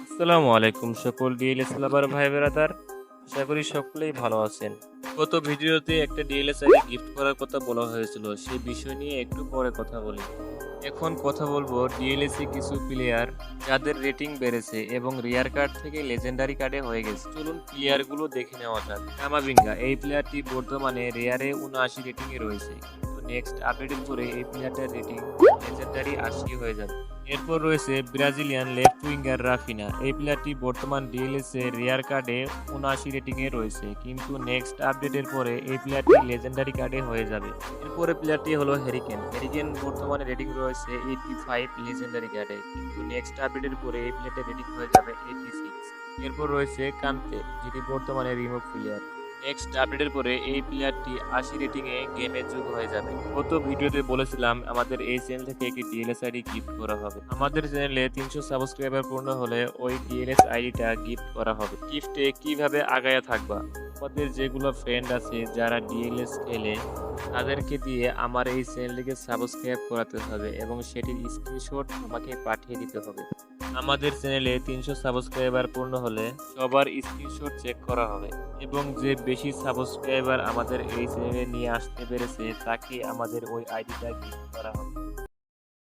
আসসালামু আলাইকুম সকল ডিএলএস লাভার ভাই ব্রাদার। আশা করি সকলেই ভালো আছেন। গত ভিডিওতে একটা ডিএলএস আইডি গিফট করার কথা বলা হয়েছিল, সেই বিষয় নিয়ে একটু পরে কথা বলি। এখন কথা বলবো ডিএলএস এ কিছু প্লেয়ার যাদের রেটিং বেড়েছে এবং রেয়ার কার্ড থেকে লেজেন্ডারি কার্ডে হয়ে গেছে। চলুন প্লেয়ার গুলো দেখে নেওয়া যাক। কামাভিঙ্গা এই প্লেয়ারটি বর্তমানে রেয়ারে 79 রেটিং এ রয়েছে। তো নেক্সট আপডেটের পরে এই প্লেয়ারটার রেটিং লেজেন্ডারি 80 হয়ে যাবে। এরপর রয়েছে ব্রাজিলিয়ান লেফট উইঙ্গার রাফিনা। এই প্লেয়ারটি বর্তমান ডিএলএস এ রেয়ার কার্ডে 79 রেটিং এ রয়েছে, কিন্তু নেক্সট আপডেটের পরে এই প্লেয়ারটি লেজেন্ডারি কার্ডে হয়ে যাবে। এরপরে প্লেয়ারটি হলো হ্যারিকেন। হ্যারিকেন বর্তমানে রেটিং রয়েছে 85 লেজেন্ডারি কার্ডে, কিন্তু নেক্সট আপডেটের পরে এই প্লেয়ারটির রেটিং হয়ে যাবে 86। এরপর রয়েছে কান্তে, যেটি বর্তমানে রিমুভ প্লেয়ার। নেক্সট আপডেটের পরে এই প্লেয়ারটি 80 রেটিং এ গেমে যোগ হয়ে যাবে। গত ভিডিওতে বলেছিলাম আমাদের এই চ্যানেল থেকে একটি ডিএলএস আইডি গিফট করা হবে। আমাদের চ্যানেলে 300 সাবস্ক্রাইবার পূর্ণ হলে ওই ডিএলএস আইডিটা গিফট করা হবে। গিফটে কিভাবে আগায়া থাকবা, আমাদের যেগুলো ফ্রেন্ড আছে যারা ডিএলএস খেলে তাদেরকে দিয়ে আমার এই চ্যানেলটিকে সাবস্ক্রাইব করাতে হবে এবং সেটির স্ক্রিনশট আমাকে পাঠিয়ে দিতে হবে। আমাদের চ্যানেলে 300 সাবস্ক্রাইবার পূর্ণ হলে সবার স্ক্রিনশট চেক করা হবে এবং যে বেশি সাবস্ক্রাইবার আমাদের এই চ্যানেলে নিয়ে আসতে পেরেছে তাকে আমাদের ওই আইডিটা গিফট করা হবে।